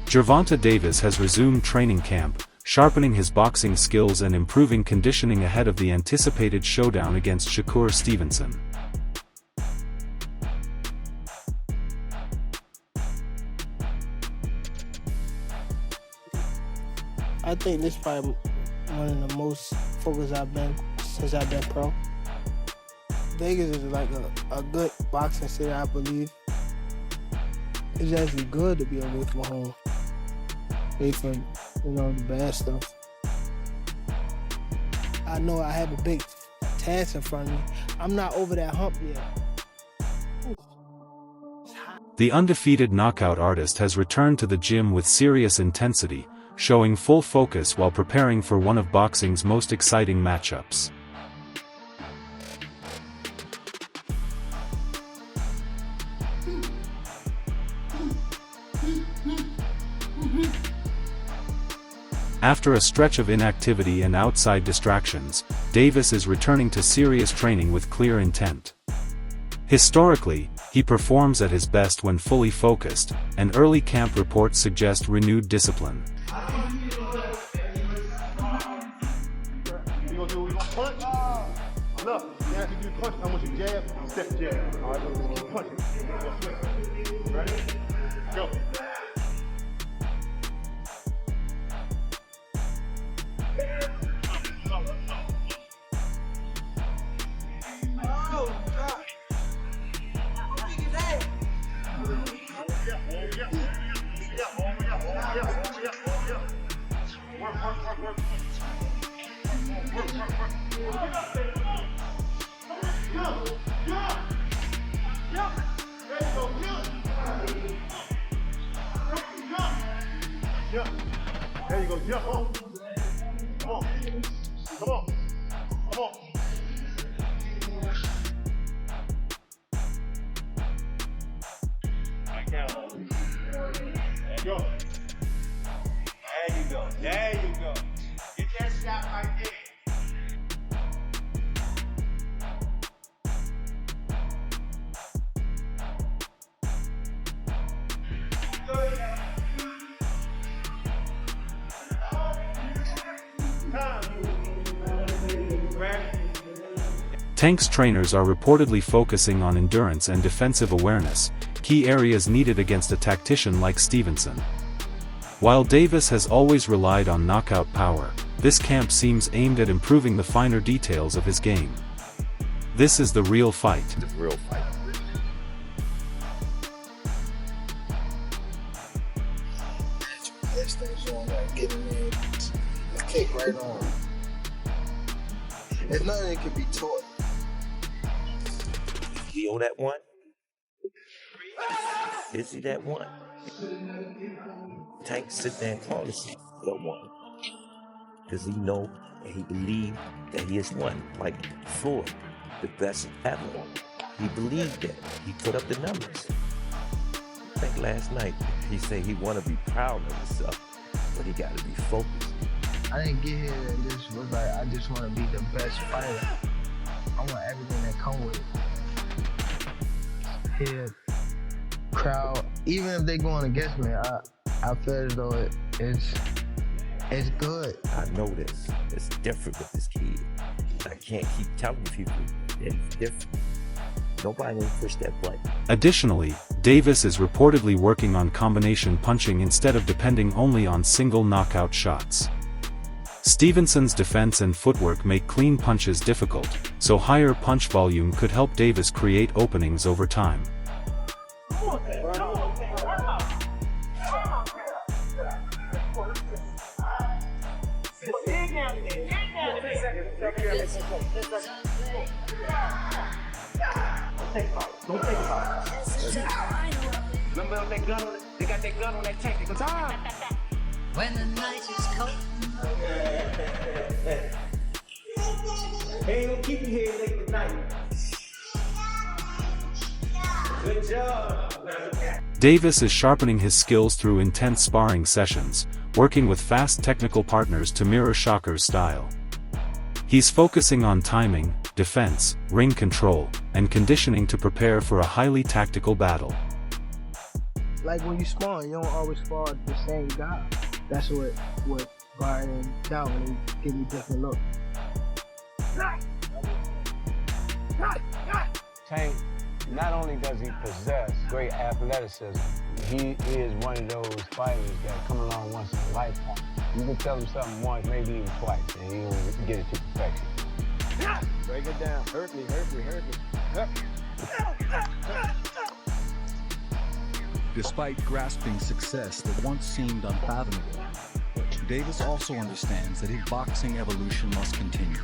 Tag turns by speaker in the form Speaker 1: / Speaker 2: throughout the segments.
Speaker 1: Gervonta Davis has resumed training camp, sharpening his boxing skills and improving conditioning ahead of the anticipated showdown against Shakur Stevenson.
Speaker 2: I think this is probably one of the most focused I've been since I've been pro. Vegas is like a good boxing city, I believe. It's actually good to be away from home, away from, the bad stuff. I know I have a big task in front of me. I'm not over that hump yet.
Speaker 1: The undefeated knockout artist has returned to the gym with serious intensity, showing full focus while preparing for one of boxing's most exciting matchups. After a stretch of inactivity and outside distractions, Davis is returning to serious training with clear intent. Historically, he performs at his best when fully focused, and early camp reports suggest renewed discipline.
Speaker 3: There you go, jump on. Come on. Come on. Come on. Right now. There you go. There you go. There you go. Get that shot right there.
Speaker 1: Tank's trainers are reportedly focusing on endurance and defensive awareness, key areas needed against a tactician like Stevenson. While Davis has always relied on knockout power, this camp seems aimed at improving the finer details of his game. This is the real fight.
Speaker 4: The real fight.
Speaker 5: Yes, things on, like getting in, a kick right on. There's nothing that can be taught.
Speaker 4: He on that one? Is he that one? Tank sit there and call this the one. Because he know and he believe that he is one. Like Floyd, the best ever. He believed that. He put up the numbers. I think last night he said he want to be proud of himself, but he got to be focused.
Speaker 5: I didn't get here and just was like, I just want to be the best fighter. I want everything that comes with it. Here, crowd, even if they going against me, I feel as though it's good.
Speaker 4: I know this. It's different with this kid. I can't keep telling people that it's different. Nobody will push that button.
Speaker 1: Additionally, Davis is reportedly working on combination punching instead of depending only on single knockout shots. Stevenson's defense and footwork make clean punches difficult, so higher punch volume could help Davis create openings over time.
Speaker 3: Don't think about it. Remember that gun? They got that gun on that tank. They go, time.
Speaker 6: When the night is cold.
Speaker 3: They ain't gonna keep you here late at night. Good job.
Speaker 1: Davis is sharpening his skills through intense sparring sessions, working with fast technical partners to mirror Shakur's style. He's focusing on timing, defense, ring control, and conditioning to prepare for a highly tactical battle.
Speaker 2: like when you spawn, you don't always spar the same guy. That's what Brian down when they give me different looks.
Speaker 7: Tank, not only does he possess great athleticism, he is one of those fighters that come along once in a lifetime. You can tell him something once, maybe even twice, and he'll get it to perfection. Break it down. Hurt me.
Speaker 8: Despite grasping success that once seemed unfathomable, Davis also understands that his boxing evolution must continue.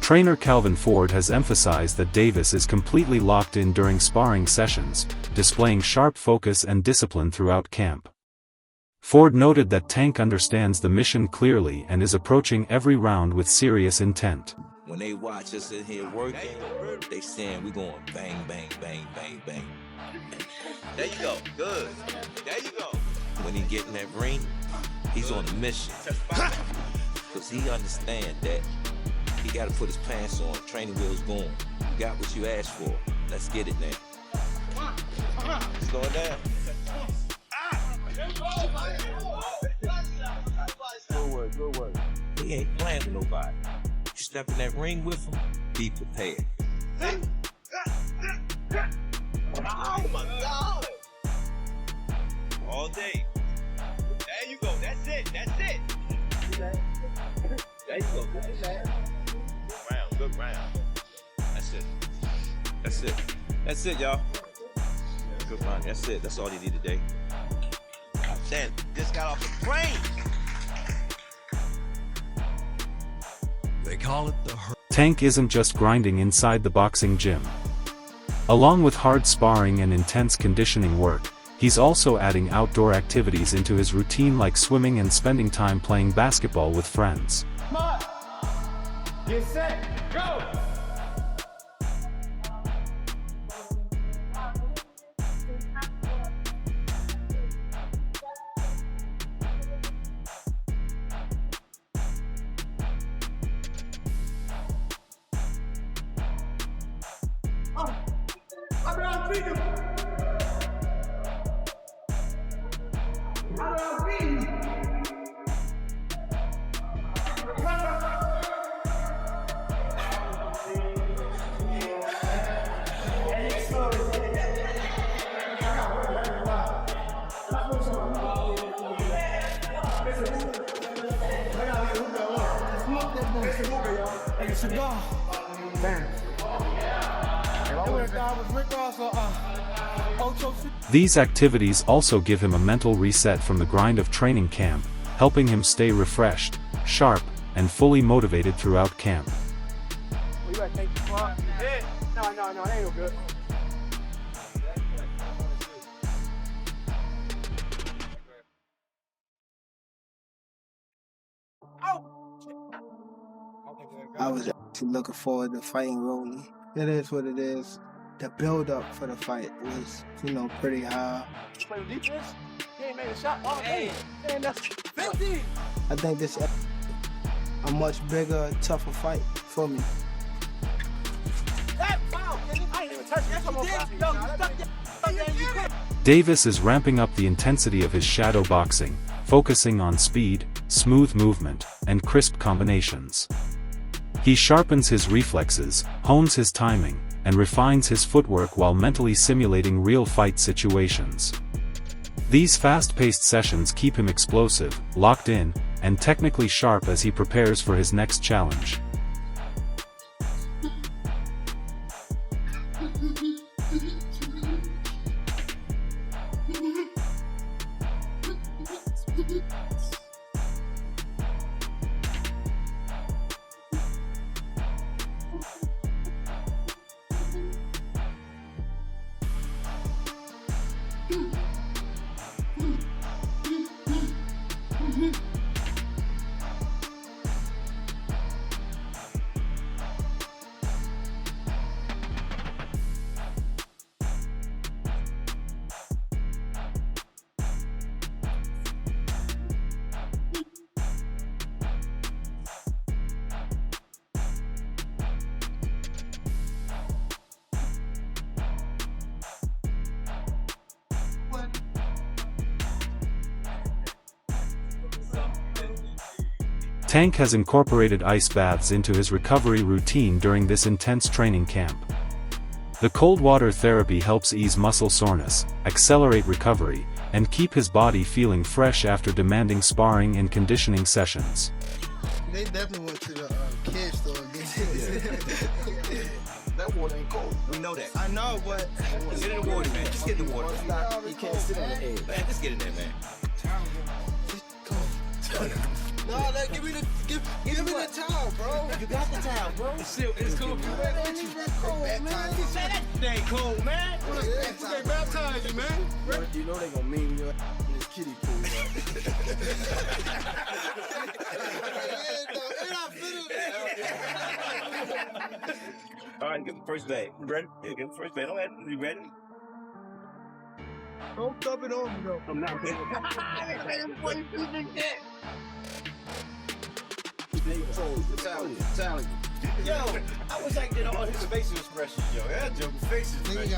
Speaker 1: Trainer Calvin Ford has emphasized that Davis is completely locked in during sparring sessions, displaying sharp focus and discipline throughout camp. Ford noted that Tank understands the mission clearly and is approaching every round with serious intent.
Speaker 4: When they watch us in here working, they saying we going bang, bang, bang, bang, bang.
Speaker 3: There you go. Good. There you go.
Speaker 4: When he get in that ring, he's on a mission. Because he understands that he got to put his pants on, training wheels going. You got what you asked for. Let's get it now. It's going down.
Speaker 7: Good work.
Speaker 4: He ain't playing with nobody. You step in that ring with him, be prepared.
Speaker 3: Oh my God! All day. There you go. That's it. There you go. Good round. That's it, y'all. Good round. That's it. That's all you need today. Then just got off the plane.
Speaker 8: They call it the
Speaker 1: Tank isn't just grinding inside the boxing gym. Along with hard sparring and intense conditioning work, he's also adding outdoor activities into his routine like swimming and spending time playing basketball with friends.
Speaker 3: Come on. Get set. Go.
Speaker 1: These activities also give him a mental reset from the grind of training camp, helping him stay refreshed, sharp, and fully motivated throughout camp.
Speaker 3: You gotta take the clock. No, that ain't no good.
Speaker 2: I was actually looking forward to fighting Rolly. It is what it is. The build-up for the fight was, pretty high.
Speaker 3: You play with defense? He ain't made a shot all day. Man, that's 50.
Speaker 2: I think this is a much bigger, tougher fight for me.
Speaker 3: That foul, I ain't even touched it.
Speaker 1: Davis is ramping up the intensity of his shadow boxing, focusing on speed, smooth movement, and crisp combinations. He sharpens his reflexes, hones his timing, and refines his footwork while mentally simulating real fight situations. These fast-paced sessions keep him explosive, locked in, and technically sharp as he prepares for his next challenge. Tank has incorporated ice baths into his recovery routine during this intense training camp. The cold water therapy helps ease muscle soreness, accelerate recovery, and keep his body feeling fresh after demanding sparring and conditioning sessions.
Speaker 2: They definitely went to the kids store and get this.
Speaker 3: That water ain't cold. We know that.
Speaker 2: I know, but
Speaker 3: Get in the water, man. Just get in the water.
Speaker 2: you can't sit on the edge.
Speaker 3: Man, just get in there, man.
Speaker 2: No, give me the towel, bro.
Speaker 3: You got the towel, bro. It's cool.
Speaker 2: It ain't even cold, man.
Speaker 3: That ain't cold, man. They baptize you, man.
Speaker 2: You know they gonna mean you in this kiddie pool,
Speaker 3: All right, give him first bag. You ready? Yeah, give him first bag. Don't have to be ready.
Speaker 2: Don't dump it on me, though.
Speaker 3: I'm not ready. What you think that? Yo, I wish I could get all his facial expressions, yo. That joke faces, man.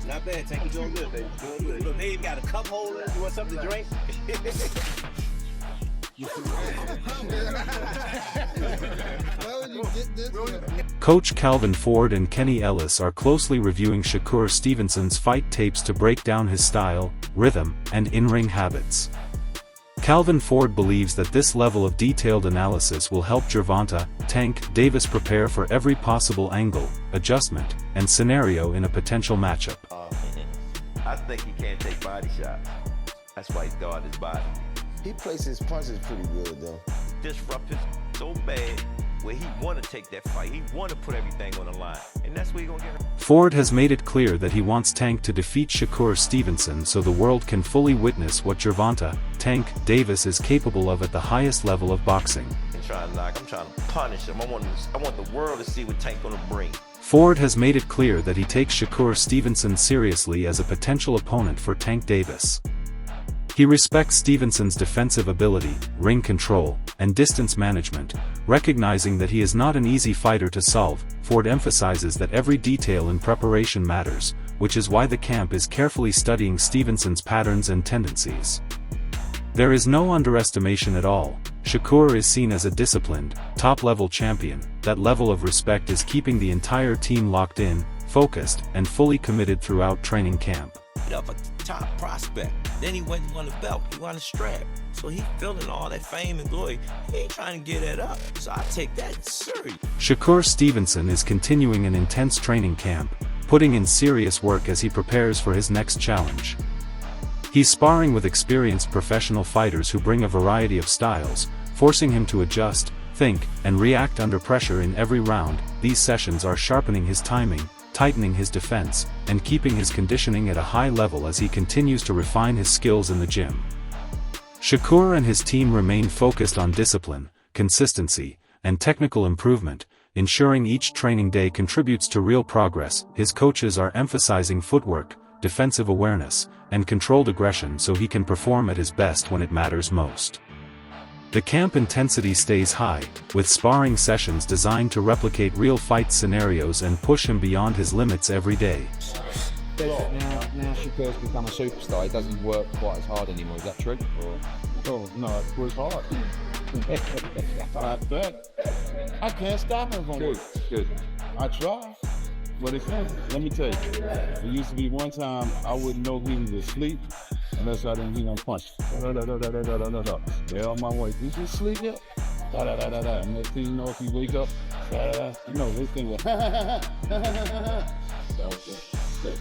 Speaker 3: Not bad, Tank. You doing good, baby. Doing good. Look, they even got a cup holder. You want something to drink?
Speaker 1: Coach Calvin Ford and Kenny Ellis are closely reviewing Shakur Stevenson's fight tapes to break down his style, rhythm, and in-ring habits. Calvin Ford believes that this level of detailed analysis will help Gervonta, TankDavis prepare for every possible angle, adjustment, and scenario in a potential matchup.
Speaker 4: I think he can't take body shots. That's why he's guarding his body.
Speaker 9: He places punches pretty good, though.
Speaker 4: Disrupt him so bad where he want to take that fight. He want to put everything on the line. And that's where you're going to get him.
Speaker 1: Ford has made it clear that he wants Tank to defeat Shakur Stevenson so the world can fully witness what Gervonta, TankDavis is capable of at the highest level of boxing.
Speaker 4: I'm trying to punish him. I want the world to see what Tank gonna bring.
Speaker 1: Ford has made it clear that he takes Shakur Stevenson seriously as a potential opponent for TankDavis. He respects Stevenson's defensive ability, ring control, and distance management, recognizing that he is not an easy fighter to solve. Ford emphasizes that every detail in preparation matters, which is why the camp is carefully studying Stevenson's patterns and tendencies. There is no underestimation at all. Shakur is seen as a disciplined, top-level champion. That level of respect is keeping the entire team locked in, focused, and fully committed throughout training camp.
Speaker 4: Up a top prospect. Then he went and won a belt. He won a strap. So he feeling all that fame and glory. He ain't trying to get that up. So I take that serious.
Speaker 1: Shakur Stevenson is continuing an intense training camp, putting in serious work as he prepares for his next challenge. He's sparring with experienced professional fighters who bring a variety of styles, forcing him to adjust, think, and react under pressure in every round. These sessions are sharpening his timing, tightening his defense, and keeping his conditioning at a high level as he continues to refine his skills in the gym. Shakur and his team remain focused on discipline, consistency, and technical improvement, ensuring each training day contributes to real progress. His coaches are emphasizing footwork, defensive awareness, and controlled aggression so he can perform at his best when it matters most. The camp intensity stays high, with sparring sessions designed to replicate real fight scenarios and push him beyond his limits every day.
Speaker 10: Now Shakur's become a superstar, he doesn't work quite as hard anymore, is that true?
Speaker 11: Oh, no, it was hard. I can't stop him from work.
Speaker 10: Good.
Speaker 11: I try, but let me tell you, it used to be one time I wouldn't know he was asleep unless I didn't hear him punch. They're on my way. Did you sleep yet? And next thing you know, if you wake up, you know, this thing was that was it.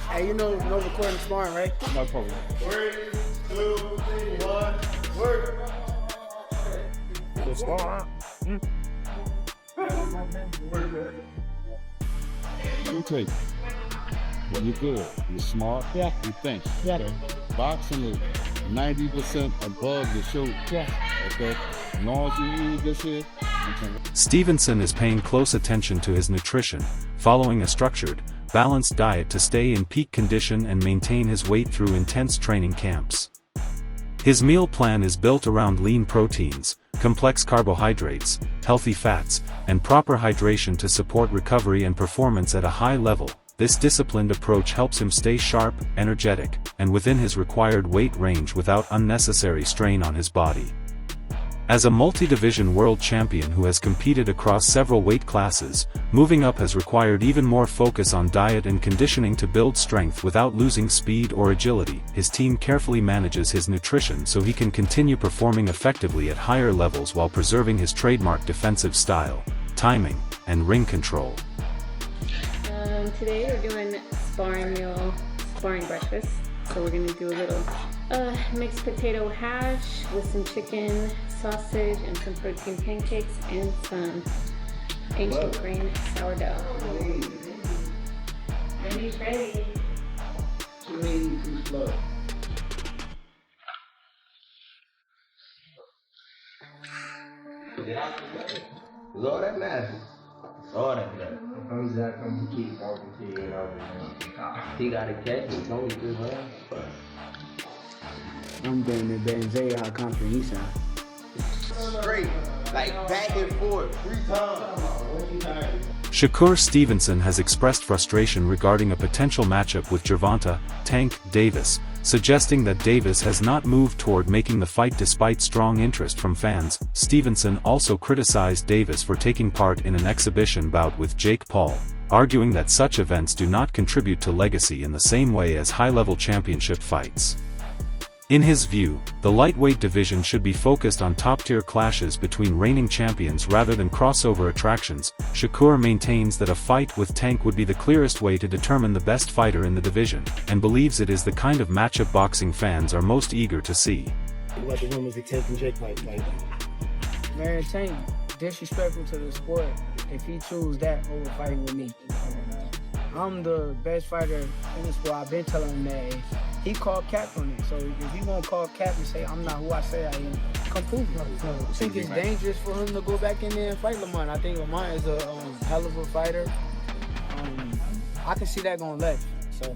Speaker 2: Hey, you know, no recording sparring, right?
Speaker 11: No problem.
Speaker 3: 3, 2, 1, work.
Speaker 11: Let me tell you, when you're good, you're smart, you think. Boxing is 90% above the show. Okay? As long as you eat this shit,
Speaker 1: Stevenson is paying close attention to his nutrition, following a structured, balanced diet to stay in peak condition and maintain his weight through intense training camps. His meal plan is built around lean proteins, complex carbohydrates, healthy fats, and proper hydration to support recovery and performance at a high level. this disciplined approach helps him stay sharp, energetic, and within his required weight range without unnecessary strain on his body. As a multi-division world champion who has competed across several weight classes, moving up has required even more focus on diet and conditioning to build strength without losing speed or agility. His team carefully manages his nutrition so he can continue performing effectively at higher levels while preserving his trademark defensive style, timing, and ring control.
Speaker 12: Today we're doing sparring breakfast. So we're gonna do a little mixed potato hash with some chicken, sausage, and some protein pancakes and some ancient grain sourdough. Ready, ready.
Speaker 2: Too slow.
Speaker 9: Lord that matters. Lord that matters.
Speaker 5: I'm Zach, I'm gonna keep talking to you and
Speaker 9: He got a catch, he told me to, man.
Speaker 13: I'm doing the Benzay, how confident he sound.
Speaker 9: Straight, like back and forth, 3 times.
Speaker 1: Shakur Stevenson has expressed frustration regarding a potential matchup with Gervonta, TankDavis, suggesting that Davis has not moved toward making the fight despite strong interest from fans. Stevenson also criticized Davis for taking part in an exhibition bout with Jake Paul, arguing that such events do not contribute to legacy in the same way as high-level championship fights. In his view, the lightweight division should be focused on top-tier clashes between reigning champions rather than crossover attractions. Shakur maintains that a fight with Tank would be the clearest way to determine the best fighter in the division, and believes it is the kind of matchup boxing fans are most eager to see.
Speaker 14: What the rumors of Tank and Jake fight?
Speaker 2: Man, Tank, disrespectful to the sport if he choose that over fighting with me. I'm the best fighter in the sport. I've been telling him that. He called cap on it, so if he won't call cap and say I'm not who I say I am, come prove it. I think it's dangerous for him to go back in there and fight Lamont. I think Lamont is a hell of a fighter. I can see that going left, so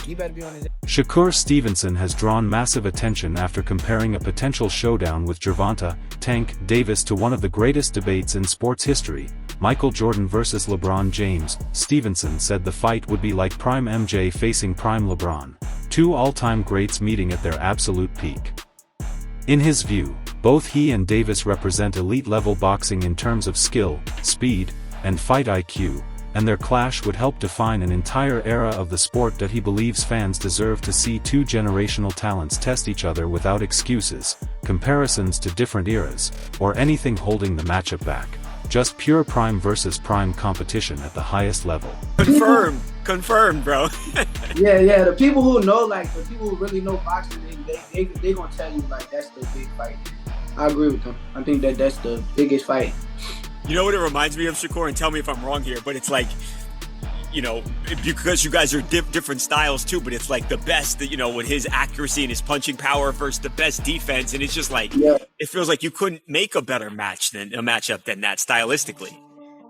Speaker 2: he better be on his.
Speaker 1: Shakur Stevenson has drawn massive attention after comparing a potential showdown with Gervonta, TankDavis to one of the greatest debates in sports history, Michael Jordan versus LeBron James. Stevenson said the fight would be like prime MJ facing prime LeBron, two all-time greats meeting at their absolute peak. In his view, both he and Davis represent elite-level boxing in terms of skill, speed, and fight IQ, and their clash would help define an entire era of the sport that he believes fans deserve to see. Two generational talents test each other without excuses, comparisons to different eras, or anything holding the matchup back. Just pure prime versus prime competition at the highest level.
Speaker 15: Confirmed, bro.
Speaker 13: yeah, the people who know, like, the people who really know boxing, they gonna tell you, like, that's the big fight. I agree with them. I think that's the biggest fight.
Speaker 15: You know what it reminds me of, Shakur, and tell me if I'm wrong here, but it's like, you know, because you guys are different styles too, but it's like the best, you know, with his accuracy and his punching power versus the best defense, and it's just like, It feels like you couldn't make a better matchup than that stylistically.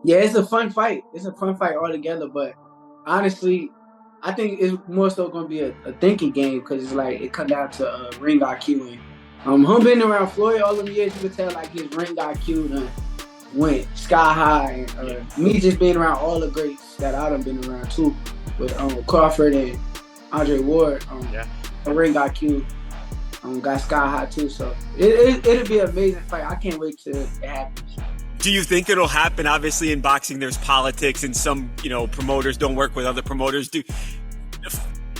Speaker 13: Yeah, it's a fun fight. It's a fun fight altogether, but honestly, I think it's more so going to be a thinking game because it's like it comes down to ring IQ. And him being around Floyd all them years, you could tell like his ring IQ went sky high. And, me just being around all the greats that I done been around too, with Crawford and Andre Ward, ring IQ got sky high too. So it'll be an amazing fight. I can't wait till it happens.
Speaker 15: Do you think it'll happen? Obviously, in boxing, there's politics, and some, you know, promoters don't work with other promoters.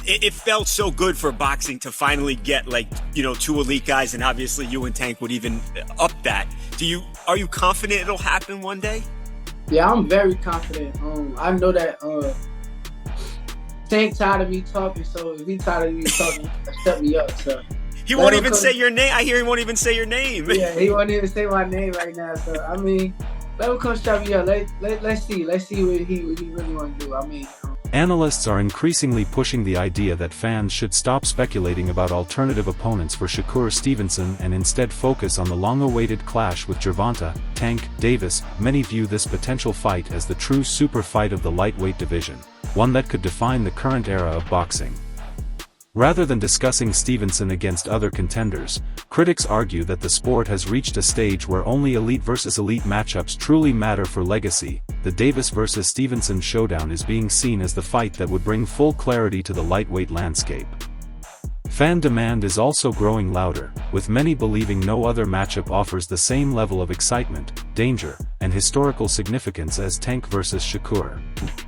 Speaker 15: It felt so good for boxing to finally get, like, you know, two elite guys, and obviously you and Tank would even up that. Are you confident it'll happen one day?
Speaker 13: Yeah, I'm very confident. I know that Tank tired of me talking, so if he tired of me talking, shut me up. So
Speaker 15: he won't even say your name. I hear he won't even say your name.
Speaker 13: Yeah, he won't even say my name right now. So I mean, let him come shut me up. Let's see what he really want to do. I mean.
Speaker 1: Analysts are increasingly pushing the idea that fans should stop speculating about alternative opponents for Shakur Stevenson and instead focus on the long-awaited clash with Gervonta, TankDavis. Many view this potential fight as the true super fight of the lightweight division, one that could define the current era of boxing. Rather than discussing Stevenson against other contenders, critics argue that the sport has reached a stage where only elite versus elite matchups truly matter for legacy, the Davis vs. Stevenson showdown is being seen as the fight that would bring full clarity to the lightweight landscape. Fan demand is also growing louder, with many believing no other matchup offers the same level of excitement, danger, and historical significance as Tank vs. Shakur.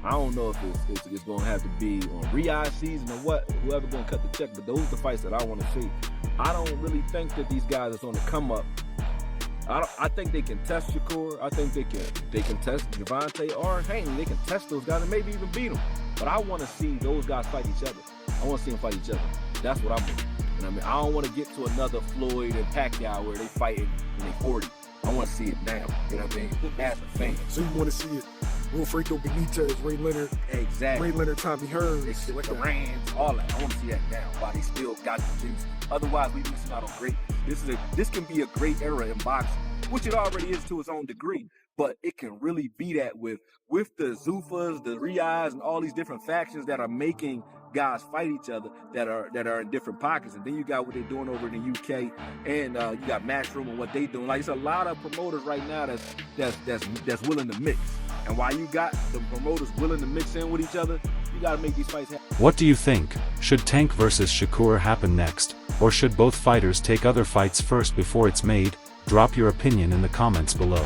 Speaker 16: I don't know if it's going to have to be on Riyadh season or what, whoever going to cut the check, but those are the fights that I want to see. I don't really think that these guys are on the come up. I think they can test Shakur. I think they can test Gervonta or Haney. They can test those guys and maybe even beat them. But I want to see those guys fight each other. I want to see them fight each other. That's what I'm doing. You know what I mean? I don't want to get to another Floyd and Pacquiao where they fighting when they 40. I want to see it now. You know what I mean? As a fan.
Speaker 14: So you want to see it? Wilfredo Benitez, Ray Leonard.
Speaker 16: Exactly.
Speaker 14: Ray Leonard, Tommy Hearns.
Speaker 16: It's like the Rams, all that. I want to see that now while they still got the juice. Otherwise, we missing out on great. This can be a great era in boxing, which it already is to its own degree. But it can really be that with the Zufas, the Riyadhs, and all these different factions that are making guys fight each other that are in different pockets. And then you got what they're doing over in the UK, and you got Matchroom and what they doing. Like, it's a lot of promoters right now that's willing to mix. And while you got the promoters willing to mix in with each other, you got to make these fights happen.
Speaker 1: What do you think? Should Tank vs. Shakur happen next, or should both fighters take other fights first before it's made? Drop your opinion in the comments below.